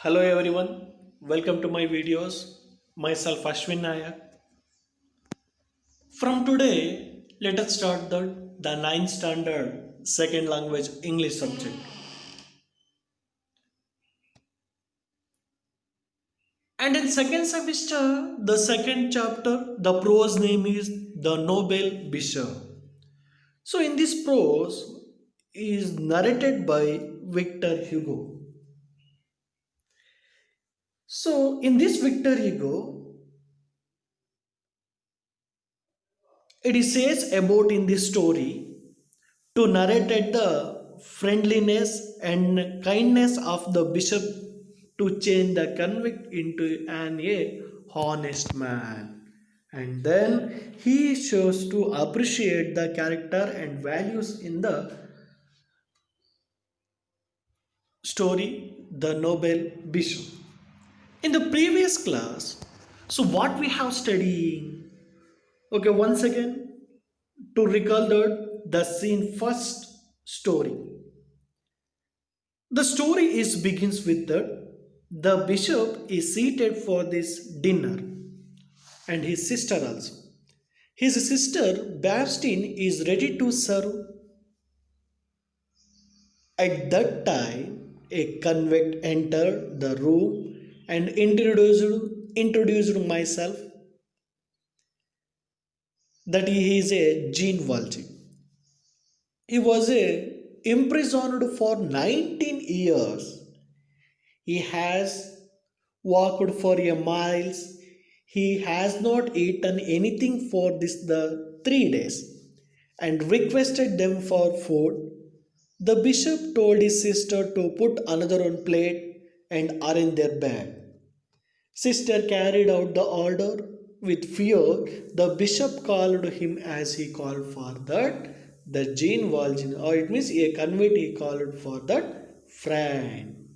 Hello everyone, welcome to my videos. Myself Ashwin Nayak. From today, let us start the ninth standard second language English subject. And in second semester, the second chapter, the prose name is The Noble Bishop. So in this prose is narrated by Victor Hugo. So in this Victor Hugo, it is says about in this story to narrate the friendliness and kindness of the bishop to change the convict into an honest man, and then he shows to appreciate the character and values in the story the noble bishop. In the previous class, so what we have studying, okay, once again to recall the scene first story. The story is begins with the bishop is seated for this dinner and his sister also. His sister Bastine is ready to serve. At that time, a convict entered the room and introduced myself that he is a Jean Valjean. He was imprisoned for 19 years. He has walked for a miles. He has not eaten anything for this the 3 days and requested them for food. The bishop told his sister to put another on plate and arrange their bed. Sister carried out the order with fear. The bishop called him as he called for that the Jean Valjean, or it means a convert he called for that friend.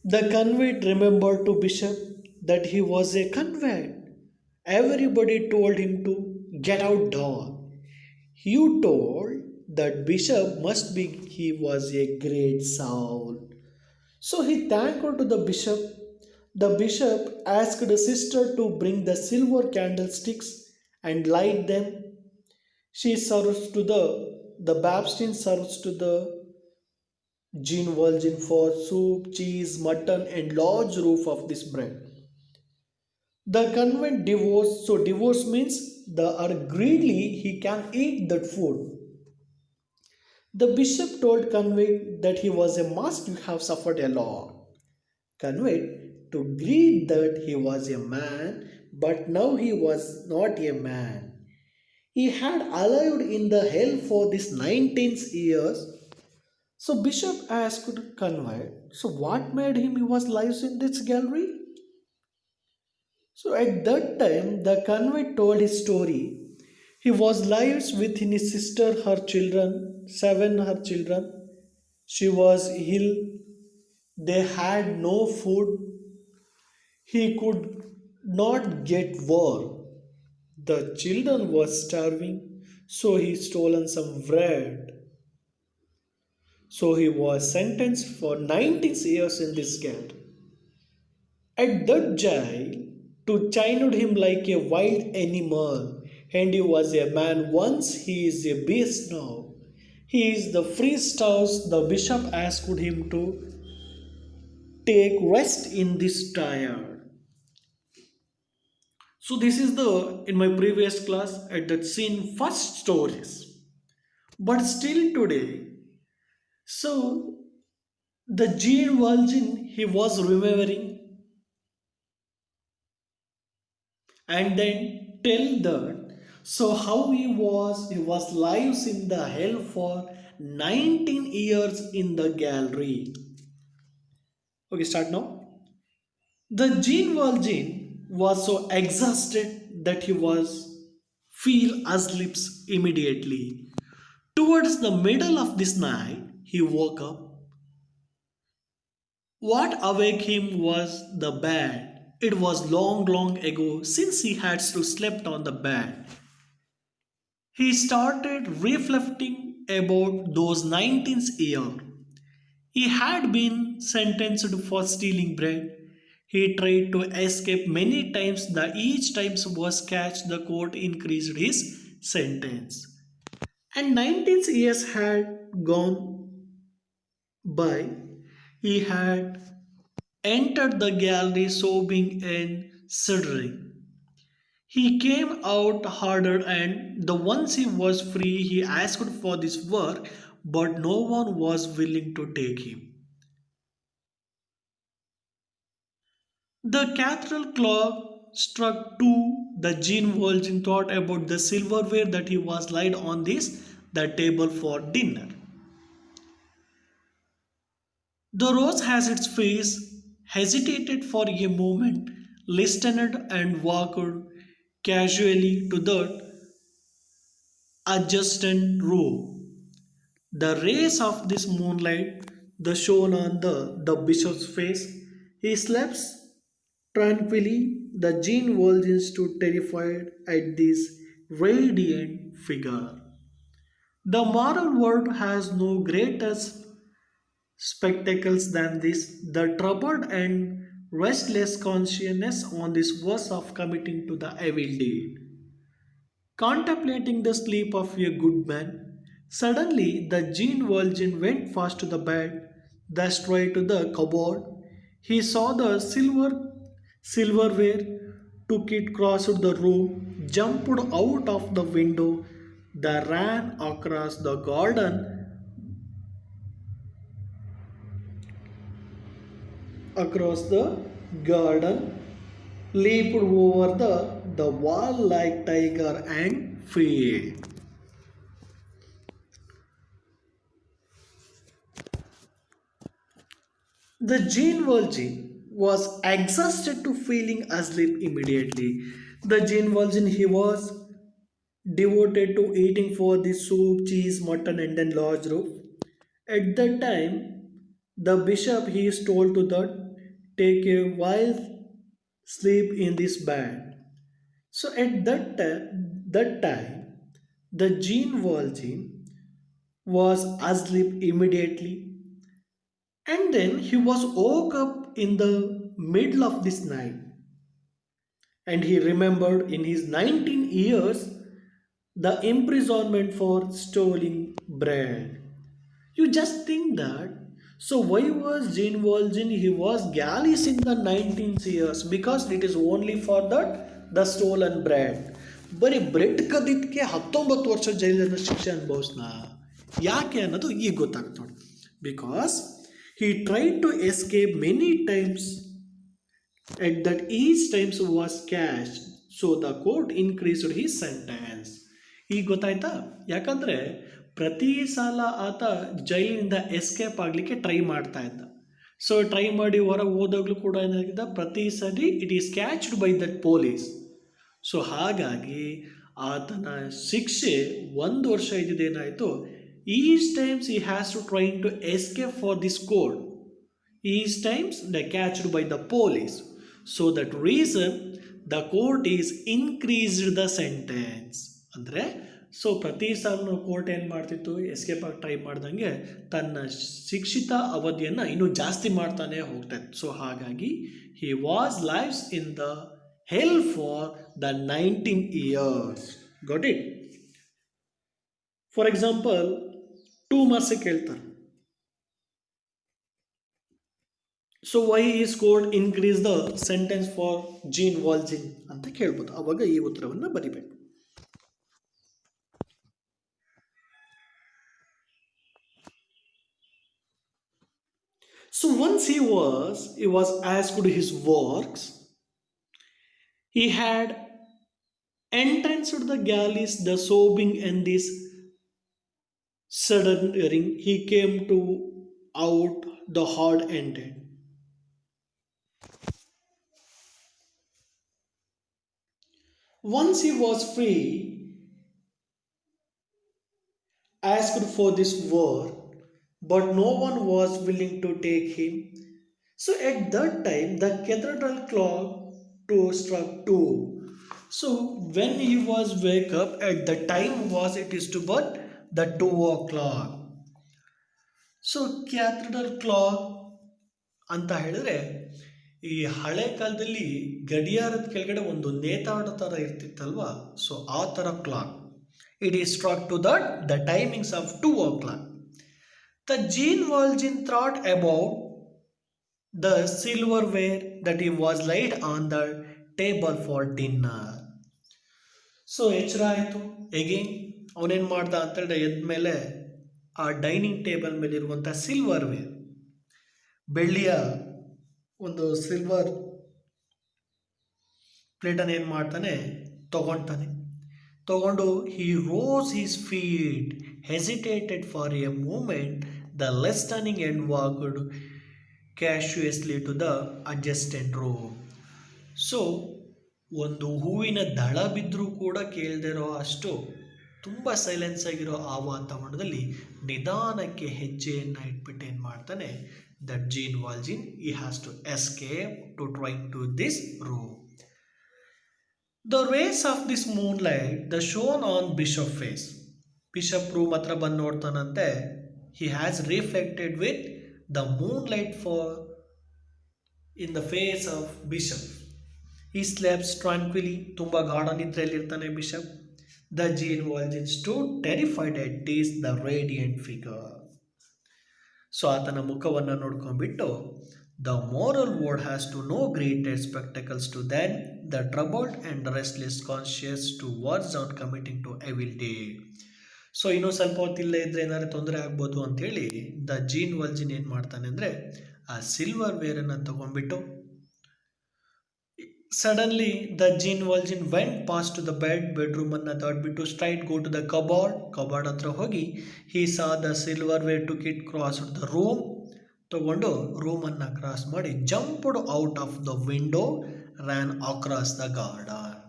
The convict remembered to Bishop that he was a convict. Everybody told him to get out dog. You told that Bishop must be he was a great soul. So he thanked to the bishop. The bishop asked the sister to bring the silver candlesticks and light them. She serves to the Baptist serves to the Jean Valjean for soup, cheese, mutton, and large roof of this bread. The convent divorce, so divorce means the are greedily he can eat that food. The bishop told convict that he was a must have suffered a lot. Convict to greet that he was a man, but now he was not a man. He had allowed in the hell for this 19 years. So Bishop asked convict, so what made him he was lives in this gallery? So at that time, the convict told his story. He was lives with his sister, her children, seven her children. She was ill. They had no food. He could not get work. The children were starving, so he stolen some bread. So he was sentenced for 19 years in this jail. At that jail, to chained him like a wild animal, and he was a man once, he is a beast now. He is the free house. The bishop asked him to take rest in this tired. So this is the in my previous class at that scene first stories. But still today, so the Jean Valjean he was remembering and then tell that so how he was lives in the hell for 19 years in the gallery. Okay, start now. The Jean Valjean was so exhausted that he was fell asleep immediately. Towards the middle of this night he woke up. What awake him was the bed. It was long, long ago since he had to slept on the bed. He started reflecting about those 19th year. He had been sentenced for stealing bread. He tried to escape many times. The each time was catched, the court increased his sentence. And 19 years had gone by. He had entered the gallery sobbing and shuddering. He came out harder, and the once he was free, he asked for this work, but no one was willing to take him. The cathedral clock struck two. The Jean Valjean thought about the silverware that he was laid on the table for dinner. The rose has its face, hesitated for a moment, listened and walked casually to the adjacent room. The rays of this moonlight, the shone on the bishop's face. He slept tranquilly. The Jean Valjean stood terrified at this radiant figure. The moral world has no greater spectacles than this. The troubled and restless consciousness on this verse of committing to the evil deed. Contemplating the sleep of a good man, suddenly the Jean Valjean went fast to the bed, thus straight to the cupboard. He saw the silverware, took it, crossed the room, jumped out of the window, then ran across the garden, leaped over the wall like tiger and fled. The Jean Valjean was exhausted to feeling asleep immediately. The Jean Valjean he was devoted to eating for the soup, cheese, mutton, and then large roof. At that time, the bishop he is told to that take a wild sleep in this bed. So at that time, the Jean Valjean was asleep immediately, and then he was woke up in the middle of this night, and he remembered in his 19 years the imprisonment for stealing bread. You just think that. So why was Jean Valjean? He was galleys in the 19th years because it is only for that the stolen bread. ಬರೀ bread ಕದಿದ್ದಕ್ಕೆ 19 ವರ್ಷ ಜೈಲಿನ ಶಿಕ್ಷೆ ಅನುಭವಿಸ್ನ. ಯಾಕೆ ಅನ್ನೋದು ಈಗ ಗೊತ್ತಾಗುತ್ತೆ ನೋಡಿ. Because he tried to escape many times at that each times was cashed. So the court increased his sentence. ಈಗ ಗೊತ್ತಾಯ್ತಾ? ಯಾಕಂದ್ರೆ ಪ್ರತಿ ಸಲ ಆತ ಜೈಲಿನಿಂದ ಎಸ್ಕೇಪ್ ಆಗಲಿಕ್ಕೆ ಟ್ರೈ ಮಾಡ್ತಾ ಇದ್ದ. ಸೊ ಟ್ರೈ ಮಾಡಿ ಹೊರಗೆ ಹೋದಾಗಲೂ ಕೂಡ ಏನಾಗಿದ್ದ, ಪ್ರತಿ ಸರಿ it is catched by that police. So ಹಾಗಾಗಿ ಆತನ ಶಿಕ್ಷೆ 1 ವರ್ಷ ಇದ್ದಿದ್ದೇನಾಯಿತು, each times he has to trying to escape for this court. Each times they catched by the police. So that reason the court is increased the sentence. ಅಂದರೆ so ಪ್ರತಿ ಸಾಲ court ಏನು ಮಾಡ್ತಿತ್ತು, ಎಸ್ಕೇಪ್ ಆಗಿ ಟ್ರೈ ಮಾಡ್ದಂಗೆ ತನ್ನ ಶಿಕ್ಷಿತ ಅವಧಿಯನ್ನು ಇನ್ನೂ ಜಾಸ್ತಿ ಮಾಡ್ತಾನೆ ಹೋಗ್ತಾಯಿತ್ತು. ಸೊ ಹಾಗಾಗಿ he was lives in the hell for the 19 years. Got it? For example 2 marks ಕೇಳ್ತಾರೆ. So why is court increase the sentence for Jean Valjean ಅಂತ ಕೇಳ್ಬೋದು. ಅವಾಗ ಈ ಉತ್ತರವನ್ನು ಬರಿಬೇಕು. So once he was asked his works, he had entranced the galleys, the sobbing and this shuddering. He came to out the hard ended. Once he was free, asked for this work, but no one was willing to take him. So at that time, the cathedral clock struck 2. So when he was wake up, at the time was it is to but the 2 o'clock. So cathedral clock ಅಂತ ಹೇಳಿದ್ರೆ ಈ ಹಳೆ ಕಾಲದಲ್ಲಿ ಗಡಿಯಾರದ ಕೆಳಗಡೆ ಒಂದು ನೇತಾಡ ಥರ ಇರ್ತಿತ್ತಲ್ವಾ, so ಆ ಥರ clock. It is struck to the timings of 2 o'clock. The Jean Valjean thought about the silverware that he was laid on the table for dinner. So ಎಚ್ಚರ ಆಯಿತು. ಎಗೇನ್ ಅವನೇನು ಮಾಡ್ದ ಅಂತೇಳಿದ್ರೆ ಎದ್ಮೇಲೆ ಆ ಡೈನಿಂಗ್ ಟೇಬಲ್ ಮೇಲೆ ಇರುವಂಥ ಸಿಲ್ವರ್ವೇರ್, ಬೆಳ್ಳಿಯ ಒಂದು ಸಿಲ್ವರ್ ಪ್ಲೇಟನ್ನು ಏನು ಮಾಡ್ತಾನೆ, ತಗೊಳ್ತಾನೆ. ತಗೊಂಡು he rose his feet, hesitated for a moment, the listening and walked cautiously to the adjacent room. So ಒಂದು ಹೂವಿನ ದಳ ಬಿದ್ದರೂ ಕೂಡ ಕೇಳದಿರೋ ಅಷ್ಟು ತುಂಬ ಸೈಲೆನ್ಸ್ ಆಗಿರೋ ಆ ವಾತಾವರಣದಲ್ಲಿ ನಿಧಾನಕ್ಕೆ ಹೆಜ್ಜೆಯನ್ನು ಇಟ್ಬಿಟ್ಟು ಏನು ಮಾಡ್ತಾನೆ, that Jean Valjean he has to escape to trying to this room. The rays of this moonlight the shone on Bishop face. Bishop room ಹತ್ರ ಬಂದು ನೋಡ್ತಾನಂತೆ. he has reflected with the moonlight for in the face of Bishop. He slept tranquilly. ತುಂಬ ಗಾಢ ನಿದ್ರೆಯಲ್ಲಿರ್ತಾನೆ bishop. The Jean Valjean stood terrified at this the radiant figure. So ಆತನ ಮುಖವನ್ನು ನೋಡ್ಕೊಂಡ್ಬಿಟ್ಟು, the moral world has to no greater spectacles to than the troubled and restless conscious to words on committing to evil day. So ಇನ್ನೂ ಸ್ವಲ್ಪ ಹೊತ್ತಿಲ್ಲ ಇದ್ರೆ ಏನಾದ್ರು ತೊಂದರೆ ಆಗ್ಬೋದು ಅಂಥೇಳಿ the Jean Valjean ಏನು ಮಾಡ್ತಾನೆ ಅಂದರೆ, ಆ ಸಿಲ್ವರ್ ವೇರನ್ನು ತಗೊಂಡ್ಬಿಟ್ಟು suddenly the Jean Valjean went pass to the ಬೆಡ್ರೂಮನ್ನು ದಾಟ್ಬಿಟ್ಟು straight go to the cupboard ಹತ್ರ ಹೋಗಿ he saw the silverware to kit cross the room, ತಗೊಂಡು ರೂಮನ್ನು ಕ್ರಾಸ್ ಮಾಡಿ jumped out of the window ran across the garden.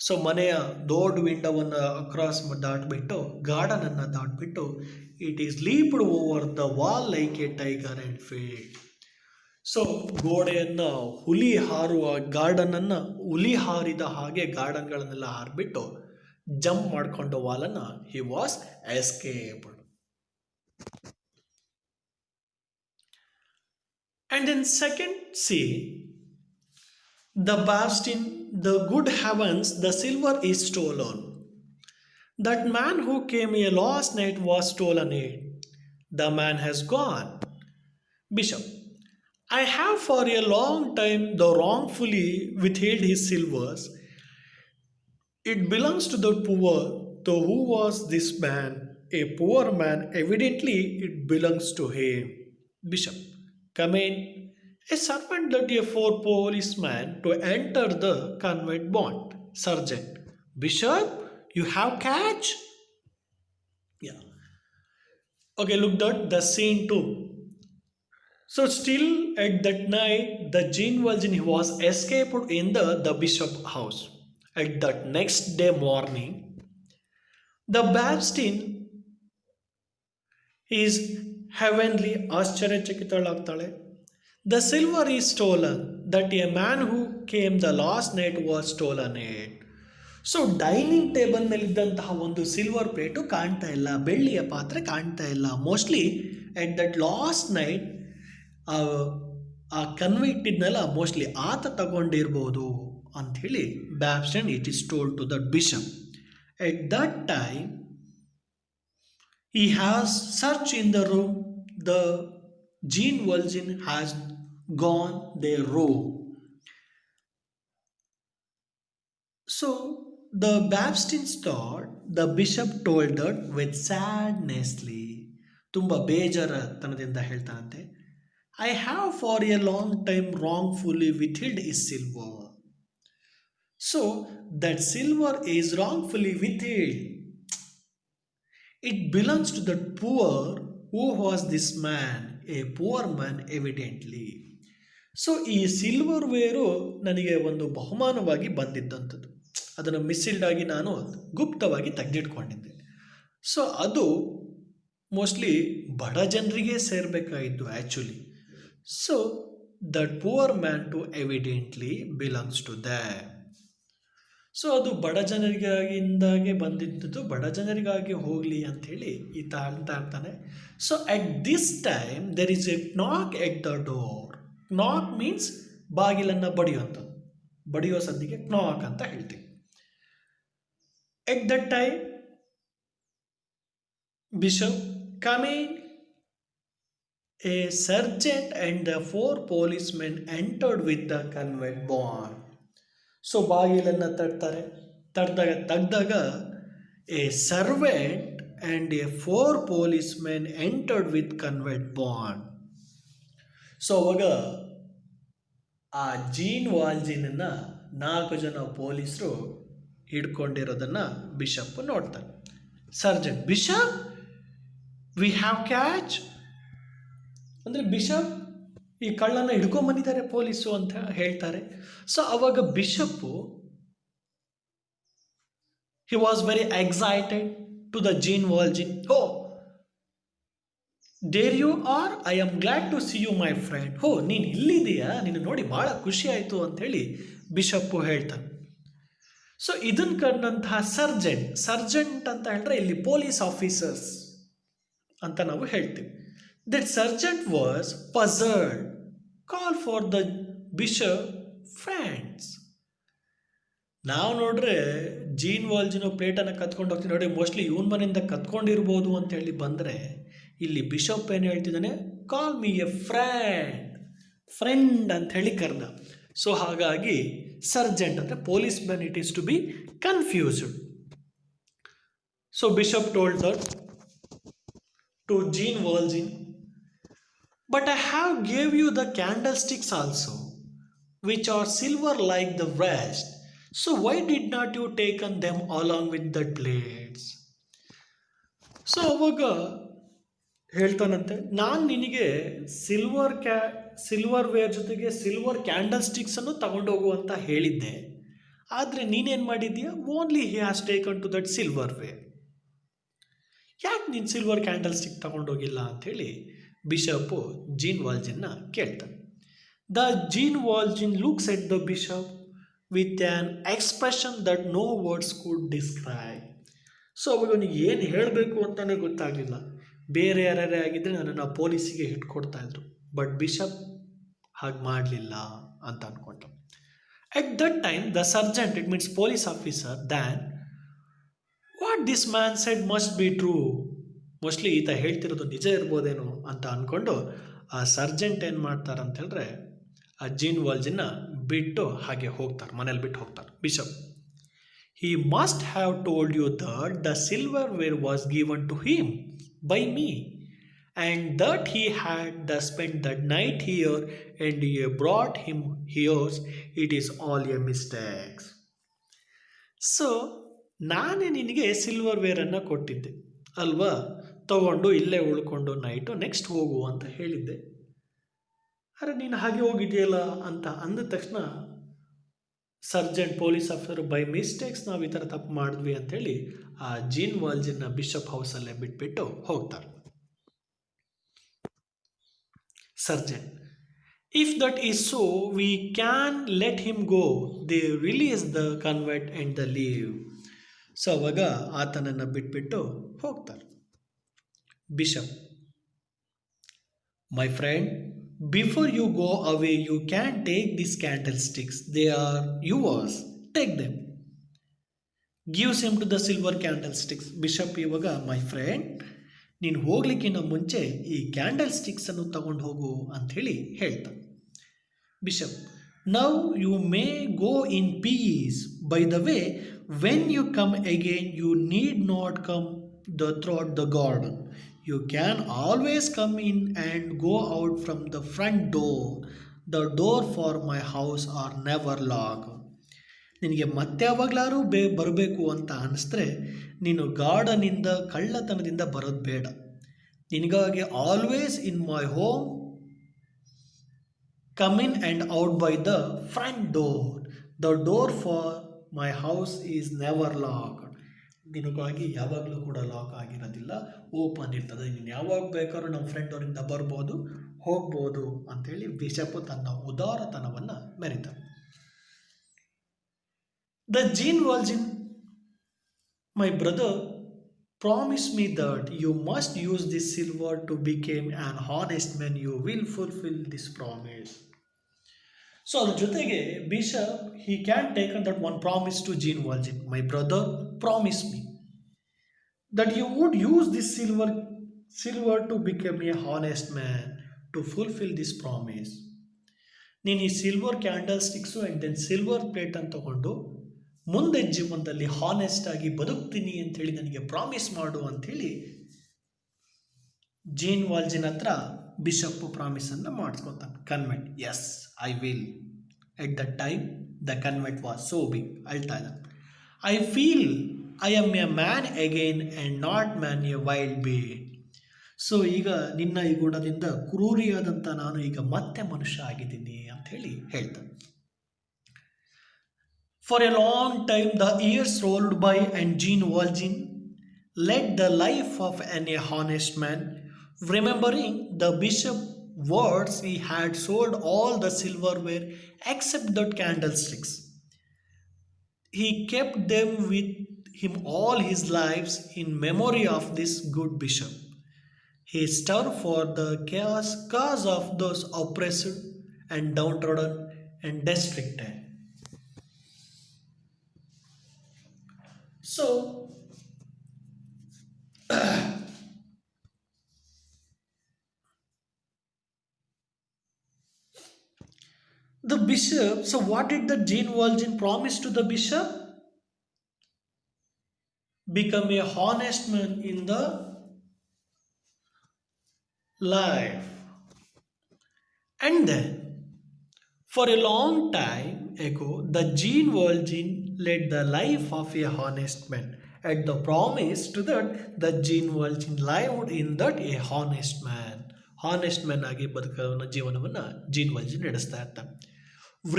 So ಮನೆಯ ದೊಡ್ಡ ವಿಂಡೋವನ್ನು ಅಕ್ರಾಸ್ ದಾಟ್ಬಿಟ್ಟು ಗಾರ್ಡನನ್ನು ದಾಟ್ಬಿಟ್ಟು it is leaped over the wall like a tiger and fade. So ಗೋಡೆಯನ್ನು ಹುಲಿ ಹಾರುವ ಗಾರ್ಡನನ್ನು ಹುಲಿ ಹಾರಿದ ಹಾಗೆ ಗಾರ್ಡನ್ಗಳನ್ನೆಲ್ಲ ಹಾರಿಬಿಟ್ಟು ಜಂಪ್ ಮಾಡಿಕೊಂಡು ವಾಲನ್ನು he was escaped. And then second scene, the Bastille, the good heavens, the silver is stolen. That man who came here last night was stolen it. The man has gone. Bishop, I have for a long time the wrongfully withheld his silvers. It belongs to the poor. Though who was this man? A poor man. Evidently it belongs to him. Bishop, come in. A servant led a poor policeman to enter the convent bond. Sergeant, Bishop, you have catch? Yeah. Okay, look at the scene too. So still at that night, the Jean Valjean was escaped in the bishop house. At that next day morning, the Bastille is heavenly ಆಶ್ಚರ್ಯಚಕಿತಳಾಗ್ತಾಳೆ. The silver is stolen, that a man who came the last night was stolen it. So dining table ಮೇಲಿದ್ದಂತಹ ಒಂದು silver plate ಕಾಣ್ತಾ ಇಲ್ಲ, ಬೆಳ್ಳಿಯ ಪಾತ್ರೆ ಕಾಣ್ತಾ ಇಲ್ಲ. Mostly at that last night ಆ convict ಇದ್ನಲ್ಲ, ಮೋಸ್ಟ್ಲಿ ಆತ ತಗೊಂಡಿರ್ಬೋದು ಅಂಥೇಳಿ Baptistine it is told to the bishop. At that time he has searched in the room. The Jean Valjean has gone their room. So the Bastille thought the bishop told that with sadnessly. ತುಂಬ ಬೇಜಾರತನದಿಂದ ಹೇಳ್ತಾನಂತೆ, I have for a long time wrongfully withheld his silver. So that silver is wrongfully withheld. It belongs to the poor. Who was this man? A poor man evidently. So ಈ silver wear ನನಗೆ ಒಂದು ಬಹುಮಾನವಾಗಿ ಬಂದಿದ್ದಂಥದ್ದು, ಅದನ್ನು ಮಿಸ್ಸಿಲ್ಡ್ ಆಗಿ ನಾನು ಗುಪ್ತವಾಗಿ ತೆಗೆದಿಟ್ಕೊಂಡಿದ್ದೆ. So ಅದು mostly ಬಡ ಜನರಿಗೆ ಸೇರಬೇಕಾಯಿತು actually. So that poor man to evidently belongs to that. So ಅದು ಬಡ ಜನರಿಗಾಗಿಂದಾಗೆ ಬಂದಿದ್ದು, ಬಡ ಜನರಿಗಾಗಿ ಹೋಗಲಿ ಅಂಥೇಳಿ ಈತ ಅಂತ ಇರ್ತಾನೆ. So at this time there is A ನಾಕ್ ಎಟ್ ದ ಡೋರ್. ನಾಕ್ ಮೀನ್ಸ್ ಬಾಗಿಲನ್ನು ಬಡಿಯುವಂಥದ್ದು, ಬಡಿಯೋ ಸದ್ದಿಗೆ ನಾಕ್ ಅಂತ ಹೇಳ್ತೀವಿ. ಎಟ್ that time bishop come in. A sergeant and the 4 policemen entered with the convict bond. So ಬಾಗಿಲನ್ನು ತೆಗ್ದಾಗ a servant and a 4 policemen entered with convict bond. So ಅವಾಗ ಆ ಜೀನ್ ವಾಲ್ಜಿನನ್ನು 4 ಜನ ಪೊಲೀಸರು ಹಿಡ್ಕೊಂಡಿರೋದನ್ನು ಬಿಷಪ್ ನೋಡ್ತಾರೆ. Sergeant, bishop we have catch, ಅಂದರೆ ಬಿಷಪ್ ಈ ಕಳ್ಳನ್ನು ಹಿಡ್ಕೊಂಬಂದಿದ್ದಾರೆ ಪೊಲೀಸು ಅಂತ ಹೇಳ್ತಾರೆ. ಸೊ ಅವಾಗ bishop he was very excited to the Jean Valjean. Oh there you are, I am glad to see you my friend. ಹೋ ನೀನು ಇಲ್ಲಿದೆಯಾ, ನೀನು ನೋಡಿ ಭಾಳ ಖುಷಿ ಆಯಿತು ಅಂಥೇಳಿ ಬಿಷಪ್ಪು ಹೇಳ್ತಾನೆ. ಸೊ ಇದನ್ನು ಕಂಡಂತಹ ಸರ್ಜೆಂಟ್ ಅಂತ ಹೇಳಿದ್ರೆ ಇಲ್ಲಿ ಪೊಲೀಸ್ ಆಫೀಸರ್ಸ್ ಅಂತ ನಾವು ಹೇಳ್ತೀವಿ. That sergeant was puzzled, called for the bishop friends. ನಾವು ನೋಡ್ರೆ ಜೀನ್ ವಾಲ್ಜಿನೋ ಪ್ಲೇಟನ್ನು ಕತ್ಕೊಂಡು ಹೋಗ್ತೀನಿ ನೋಡಿ, ಮೋಸ್ಟ್ಲಿ ಇವನ್ ಮನೆಯಿಂದ ಕತ್ಕೊಂಡಿರ್ಬೋದು ಅಂತ ಹೇಳಿ ಬಂದರೆ, ಇಲ್ಲಿ ಬಿಷಪ್ ಏನು ಹೇಳ್ತಿದ್ದಾನೆ, ಕಾಲ್ ಮಿ ಎ ಫ್ರೆಂಡ್ ಅಂತ ಹೇಳಿ ಕರೆದ. ಸೊ ಹಾಗಾಗಿ ಸರ್ಜೆಂಟ್ ಅಂದರೆ police man, it is to be confused. So bishop told that to Jean Valjean, but I have gave you the candlesticks also, which are silver like the rest. So why did not you taken them along with the plates? So ಅವಾಗ ಹೇಳ್ತಾನಂತೆ, ನಾನು ನಿನಗೆ silverware ಜೊತೆಗೆ silver candle ಸ್ಟಿಕ್ಸನ್ನು ತಗೊಂಡೋಗು ಅಂತ ಹೇಳಿದ್ದೆ, ಆದರೆ ನೀನೇನು ಮಾಡಿದ್ದೀಯಾ, only he has taken to that silverware. ಯಾಕೆ ನೀನು ಸಿಲ್ವರ್ ಕ್ಯಾಂಡಲ್ ಸ್ಟಿಕ್ ತಗೊಂಡೋಗಿಲ್ಲ ಅಂಥೇಳಿ ಬಿಷಪ್ಪು ಜೀನ್ ವಾಲ್ಜಿನ್ನ ಕೇಳ್ತಾನೆ. The Jean Valjean looks at the bishop with an expression that no words could describe. So ಅವಾಗ ಅವನಿಗೆ ಏನು ಹೇಳಬೇಕು ಅಂತಲೇ ಗೊತ್ತಾಗಲಿಲ್ಲ. ಬೇರೆ ಯಾರ್ಯಾರೇ ಆಗಿದ್ದರೆ ನನ್ನನ್ನು ಪೊಲೀಸಿಗೆ ಹಿಡ್ಕೊಡ್ತಾ ಇದ್ರು, ಬಟ್ ಬಿಷಪ್ ಹಾಗೆ ಮಾಡಲಿಲ್ಲ ಅಂತ ಅಂದ್ಕೊಂಡ. At that time the sergeant, it means police officer, then what this man said must be true. Mostly ಈತ ಹೇಳ್ತಿರೋದು ನಿಜ ಇರ್ಬೋದೇನೋ ಅಂತ ಅಂದ್ಕೊಂಡು ಆ ಸರ್ಜೆಂಟ್ ಏನು ಮಾಡ್ತಾರೆ ಅಂತ ಹೇಳಿದ್ರೆ, ಆ ಜೀನ್ ವಾಲ್ಜಿನ್ನ ಬಿಟ್ಟು ಹಾಗೆ ಹೋಗ್ತಾರೆ, ಮನೇಲಿ ಬಿಟ್ಟು ಹೋಗ್ತಾರೆ. Bishop, he must have told you that the silverware was given to him by me and that he had the spend that night here and you brought him here's, it is all a mistakes. So ನಾನೇ ನಿನಗೆ silver ವೇರನ್ನು ಕೊಟ್ಟಿದ್ದೆ ಅಲ್ವಾ, ತಗೊಂಡು ಇಲ್ಲೇ ಉಳ್ಕೊಂಡು night next ಹೋಗು ಅಂತ ಹೇಳಿದ್ದೆ, ಅರೆ ನೀನು ಹಾಗೆ ಹೋಗಿದೆಯಲ್ಲ ಅಂತ ಅಂದ ತಕ್ಷಣ Sargent police officer, by mistakes ನಾವು ಈ ಥರ ತಪ್ಪು ಮಾಡಿದ್ವಿ ಅಂಥೇಳಿ ಆ ಜೀನ್ ವಾಲ್ಜಿನ್ನ ಬಿಷಪ್ ಹೌಸಲ್ಲೇ ಬಿಟ್ಬಿಟ್ಟು ಹೋಗ್ತಾರೆ. Sergeant, if that is so we can let him go, they release the convert and the leave. So ಅವಾಗ ಆತನನ್ನು ಬಿಟ್ಬಿಟ್ಟು ಹೋಗ್ತಾರೆ. Bishop, my friend, before you go away you can take this candlesticks, they are yours, take them, gives him to the silver candlesticks. Bishop ಇವಾಗ, my friend, ನೀನು ಹೋಗ್ಲಿಕ್ಕಿಂತ ಮುಂಚೆ ಈ candle ಸ್ಟಿಕ್ಸನ್ನು ತಗೊಂಡು ಹೋಗು ಅಂಥೇಳಿ ಹೇಳ್ತಾನೆ. Bishop, now you may go in peace. By the way, when you come again, you need not come throughout the garden. You can always come in and go out from the front door. The door for my house are never locked. ನಿನಗೆ ಮತ್ತೆ ಯಾವಾಗಲಾರು ಬರಬೇಕು ಅಂತ ಅನಿಸಿದ್ರೆ ನೀನು ಗಾರ್ಡನಿಂದ ಕಳ್ಳತನದಿಂದ ಬರೋದು ಬೇಡ. ನಿನಗಾಗಿ always in my home, come in and out by the front door. The door for my house is never locked. ನಿನಗಾಗಿ ಯಾವಾಗಲೂ ಕೂಡ ಲಾಕ್ ಆಗಿರೋದಿಲ್ಲ, ಓಪನ್ ಇರ್ತದೆ. ನೀನು ಯಾವಾಗ ಬೇಕಾದ್ರೂ ನಮ್ಮ ಫ್ರೆಂಡ್ ಅವರಿಂದ ಬರ್ಬೋದು, ಹೋಗ್ಬೋದು ಅಂಥೇಳಿ ಬಿಷಪ್ ತನ್ನ ಉದಾರತನವನ್ನು ಮೆರೀತಾನೆ. The Gene Valjean, my brother, promise me that you must use this silver to become an honest man. You will fulfill this promise. So ಅದ್ರ ಜೊತೆಗೆ bishop he can take on that one promise to Gene Valjean. My brother, promise me that you would use this silver to become a honest man to fulfill this promise. ನೀನು ಈ silver candlesticks and then silver plate ಅಂತ ತಗೊಂಡು ಮುಂದೆ ಜೀವನದಲ್ಲಿ honest ಆಗಿ ಬದುಕ್ತೀನಿ ಅಂಥೇಳಿ ನನಗೆ promise ಮಾಡು ಅಂಥೇಳಿ ಜೀನ್ ವಾಲ್ಜಿನ್ ಹತ್ರ ಬಿಷಪ್ ಪ್ರಾಮಿಸನ್ನು ಮಾಡಿಸ್ಕೊತಾನೆ. Convent, yes I will. At the time the convent was so big. ಅಳ್ತಾ ಇದ್ದ. I feel I am a man again and not man a wild bee. So ಈಗ ನಿನ್ನ ಈ ಗುಣದಿಂದ ಕ್ರೂರಿಯಾದಂಥ ನಾನು ಈಗ ಮತ್ತೆ ಮನುಷ್ಯ ಆಗಿದ್ದೀನಿ ಅಂತ ಹೇಳಿ ಹೇಳ್ತಾನೆ. For a long time the years rolled by and Gene Valjean led the life of an honest man, remembering the bishop's words. He had sold all the silverware except the candlesticks. He kept them with him all his lives in memory of this good bishop. He stood for the cause of those oppressed and downtrodden and restricted. So, the bishop, so what did the Gene Valjean promise to the bishop? Become a honest man in the life. And then, for a long time ago, the Gene Valjean led the life of a honest man. At the promise to that, the Gene Valjean lived in that a honest man. Honest man ಆಗಿ ಬದುಕುವ ಜೀವನವನ್ನು gene ವಾಲ್ಜಿನ್ ನಡೆಸ್ತಾ ಇರ್ತಾನೆ.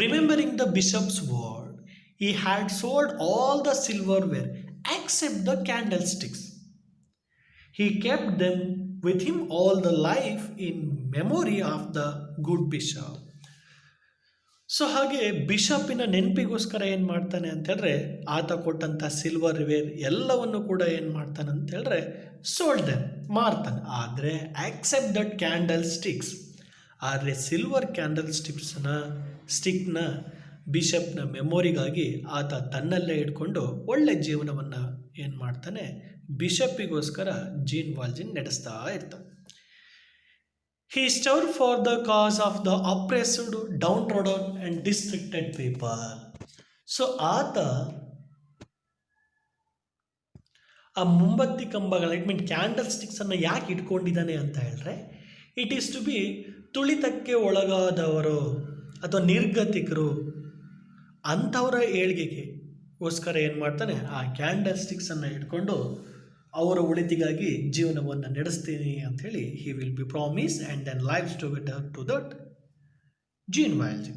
Remembering the bishop's word, he had sold all the silverware except the candlesticks. He kept them with him all the life in memory of the good bishop. So ಹಾಗೆ ಬಿಷಪ್ಪಿನ ನೆನಪಿಗೋಸ್ಕರ ಏನು ಮಾಡ್ತಾನೆ ಅಂತ ಹೇಳಿದ್ರೆ, ಆತ ಕೊಟ್ಟಂಥ ಸಿಲ್ವರ್ ವೇರ್ ಎಲ್ಲವನ್ನು ಕೂಡ ಏನು ಮಾಡ್ತಾನೆ ಅಂತ ಹೇಳಿದ್ರೆ ಸೋಲ್ಡ್ ದೆಮ್, ಮಾರ್ತಾನೆ. ಆದರೆ ಆಕ್ಸೆಪ್ಟ್ ದಟ್ ಕ್ಯಾಂಡಲ್ ಸ್ಟಿಕ್ಸ್, ಆದರೆ ಸಿಲ್ವರ್ ಕ್ಯಾಂಡಲ್ ಸ್ಟಿಕ್ನ ಬಿಷಪ್ನ ಮೆಮೊರಿಗಾಗಿ ಆತ ತನ್ನಲ್ಲೇ ಇಟ್ಕೊಂಡು ಒಳ್ಳೆ ಜೀವನವನ್ನು ಏನು ಮಾಡ್ತಾನೆ, ಬಿಷಪ್ಪಿಗೋಸ್ಕರ ಜೀನ್ ವಾಲ್ಜಿನ್ ನಡೆಸ್ತಾ ಇರ್ತಾನೆ. He stood for the cause of the oppressed, downtrodden and restricted people. So ಆತ ಆ ಮುಂಬತ್ತಿ ಕಂಬಗಳ ಕ್ಯಾಂಡಲ್ ಸ್ಟಿಕ್ಸನ್ನು ಯಾಕೆ ಇಟ್ಕೊಂಡಿದ್ದಾನೆ ಅಂತ ಹೇಳಿದ್ರೆ, ಇಟ್ ಈಸ್ ಟು ಬಿ ತುಳಿತಕ್ಕೆ ಒಳಗಾದವರು ಅಥವಾ ನಿರ್ಗತಿಕರು ಅಂಥವರ ಏಳ್ಗೆಗೋಸ್ಕರ ಏನು ಮಾಡ್ತಾನೆ, ಆ ಕ್ಯಾಂಡಲ್ ಸ್ಟಿಕ್ಸನ್ನು ಇಟ್ಕೊಂಡು ಅವರ ಒಳಿತಿಗಾಗಿ ಜೀವನವನ್ನು ನಡೆಸ್ತೀನಿ ಅಂಥೇಳಿ he will be promise and then lifes together to that Jean Valjean.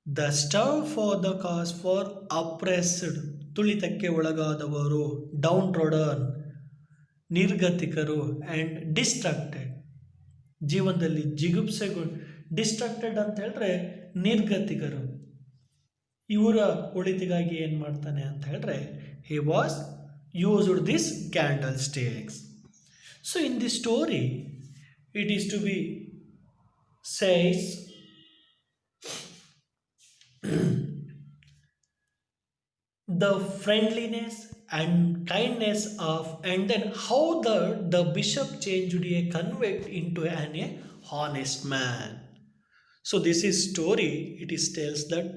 The stove for the cause for oppressed, ತುಳಿತಕ್ಕೆ ಒಳಗಾದವರು, ಡೌನ್ ಟ್ರೋಡನ್ ನಿರ್ಗತಿಕರು, ಆ್ಯಂಡ್ ಡಿಸ್ಟ್ರಾಕ್ಟೆಡ್, ಜೀವನದಲ್ಲಿ ಜಿಗುಪ್ಸೆಗೊಂಡು, ಡಿಸ್ಟ್ರಾಕ್ಟೆಡ್ ಅಂತ ಹೇಳಿದ್ರೆ ನಿರ್ಗತಿಕರು, ಇವರ ಒಳಿತಿಗಾಗಿ ಏನು ಮಾಡ್ತಾನೆ ಅಂತ ಹೇಳಿದ್ರೆ he was used this candlesticks. So in this story, it is to be says the friendliness and kindness of, and then how the bishop changed a convict into an honest man. So this is story. It is tells that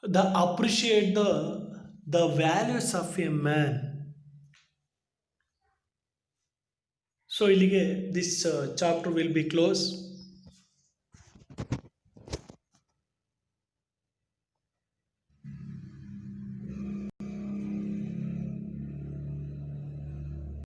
the appreciate the values of a man. So ಇಲ್ಲಿಗೆ this chapter will be closed.